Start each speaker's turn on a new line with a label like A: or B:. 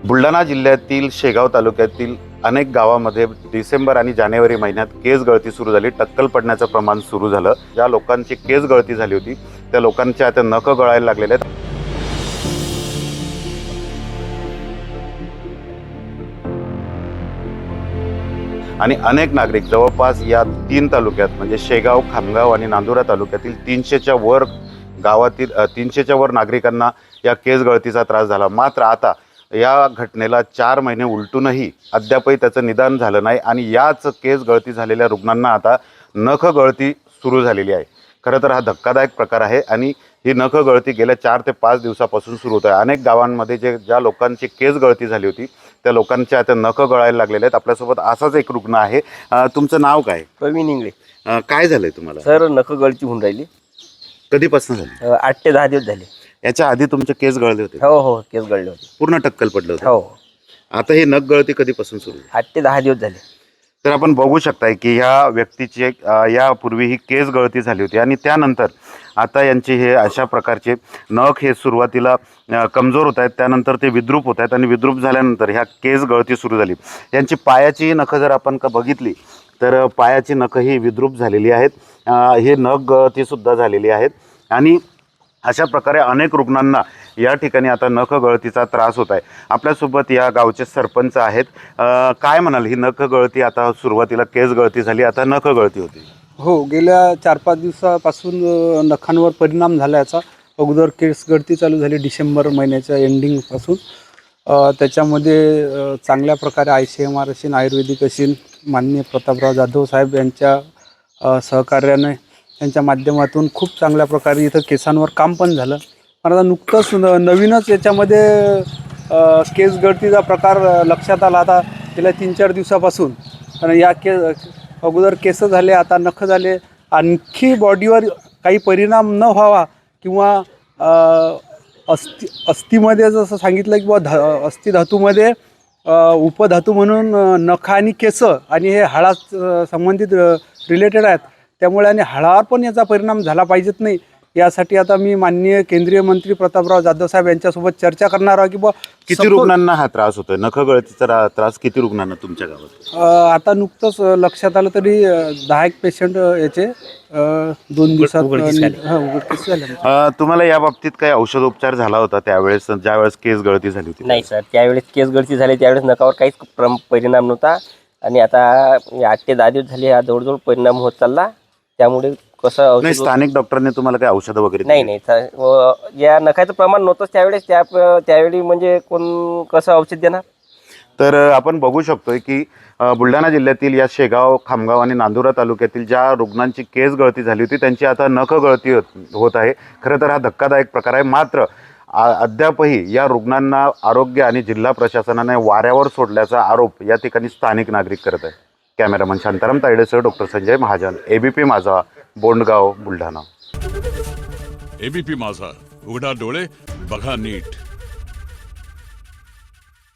A: बुलढाणा जिल्ह्यातील शेगाव तालुक्यातील अनेक गावामध्ये डिसेंबर आणि जानेवारी महिन्यात केस गळती सुरू झाली. टक्कल पडण्याचं प्रमाण सुरू झालं. ज्या लोकांची केस गळती झाली होती त्या लोकांच्या आता नखं गळायला लागलेले आहेत. आणि अनेक नागरिक जवळपास या 3 तालुक्यात म्हणजे शेगाव, खामगाव आणि नांदुरा तालुक्यातील 300च्या वर गावातील 300च्या वर नागरिकांना या केस गळतीचा त्रास झाला. मात्र आता या घटनेला 4 महिने उलटूनही अद्यापही त्याचं निदान झालं नाही आणि याच केस गळती झालेल्या रुग्णांना आता नख गळती सुरू झालेली आहे. खरं तर हा धक्कादायक प्रकार आहे आणि ही नख गळती गेल्या 4 ते 5 दिवसापासून सुरू होत आहे. अनेक गावांमध्ये ज्या लोकांची केस गळती झाली होती त्या लोकांच्या आता नख गळायला लागलेले आहेत. आपल्यासोबत असाच एक रुग्ण आहे. तुमचं नाव काय?
B: प्रवीण इंगळे.
A: काय झालंय तुम्हाला?
B: सर नख गळती होऊन राहिली.
A: कधीपासून झाली?
B: 8 ते 10 दिवस झाले.
A: याच्या आधी तुमचे केस गळले होते?
B: हो केस गळले होते.
A: पूर्ण टक्कल पडलं होतं?
B: हो.
A: आता हे नख गळती कधीपासून सुरू?
B: 8 ते 10 दिवस झाले.
A: तर आपण बघू शकताय की ह्या व्यक्तीची यापूर्वी ही केस गळती झाली होती आणि त्यानंतर आता यांचे हे अशा प्रकारचे नख हे सुरुवातीला कमजोर होत आहेत, त्यानंतर ते विद्रूप होत आहेत आणि विद्रूप झाल्यानंतर ह्या केस गळती सुरू झाली. यांची पायाची नखं जर आपण बघितली तर पायाची नखं ही विद्रूप झालेली आहेत. हे नख गळतीसुद्धा झालेली आहेत आणि अशा प्रकारे अनेक रुग्णांना या ठिकाणी आता नख गळतीचा त्रास होत आहे. आपल्यासोबत या गावचे सरपंच आहेत. काय म्हणाल, ही नख गळती आता सुरुवातीला केस गळती झाली, आता नख गळती होती?
C: हो, गेल्या 4-5 दिवसापासून नखांवर परिणाम झाला याचा. अगोदर केस गळती चालू झाली डिसेंबर महिन्याच्या एंडिंगपासून. त्याच्यामध्ये चांगल्या प्रकारे ICMR असेल, आयुर्वेदिक असेल, माननीय प्रतापराव जाधव साहेब यांच्या सहकार्याने त्यांच्या माध्यमातून खूप चांगल्या प्रकारे इथं केसांवर काम पण झालं. पण आता नुकतंच नवीनच याच्यामध्ये केस गळतीचा प्रकार लक्षात आला आता गेल्या 3-4 दिवसापासून. आणि या अगोदर केस झाले, आता नख झाले. आणखी बॉडीवर काही परिणाम न व्हावा किंवा अस्थिमध्ये जसं सांगितलं की अस्थि धातूमध्ये उपधातू म्हणून नख आणि केस आणि हे हाडा संबंधित रिलेटेड आहेत. त्यामुळे आणि हाडावर पण याचा परिणाम झाला पाहिजेत नाही यासाठी आता मी माननीय केंद्रीय मंत्री प्रतापराव जाधव साहेब यांच्यासोबत चर्चा करणार आहे की
A: किती रुग्णांना हा त्रास होतोय? नख गळतीचा त्रास किती रुग्णांना तुमच्या गावात?
C: आता नुकतंच लक्षात आलं तरी 10 पेशंट याचे 2 दिवसात उघडकीस झाले.
A: तुम्हाला या बाबतीत काही औषधोपचार झाला होता त्यावेळेस ज्यावेळेस केस गळती झाली होती?
B: नाही सर, त्यावेळेस केस गळती झाली त्यावेळेस नखावर काहीच परिणाम नव्हता आणि आता 8 ते 10 दिवस झाले हा जवळजवळ परिणाम होत चालला. त्यामुळे कसं
A: नाही, स्थानिक डॉक्टरने तुम्हाला काही औषधं वगैरे?
B: नाही, या नखाचं प्रमाण नव्हतंच त्यावेळेस. त्यावेळी म्हणजे कोण कसं औषध देणार?
A: तर आपण बघू शकतोय की बुलढाणा जिल्ह्यातील या शेगाव, खामगाव आणि नांदुरा तालुक्यातील ज्या रुग्णांची केस गळती झाली होती त्यांची आता नख गळती होत आहे. खरं तर हा धक्कादायक प्रकार आहे. मात्र अद्यापही या रुग्णांना आरोग्य आणि जिल्हा प्रशासनाने वाऱ्यावर सोडल्याचा आरोप या ठिकाणी स्थानिक नागरिक करत आहे. कॅमेरामन शांताराम तायडेसह doctor Sanjay Mahajan, ABP Majha, Bondgaon, Buldhana.
D: ABP माझा, उघडा डोळे बघा नीट.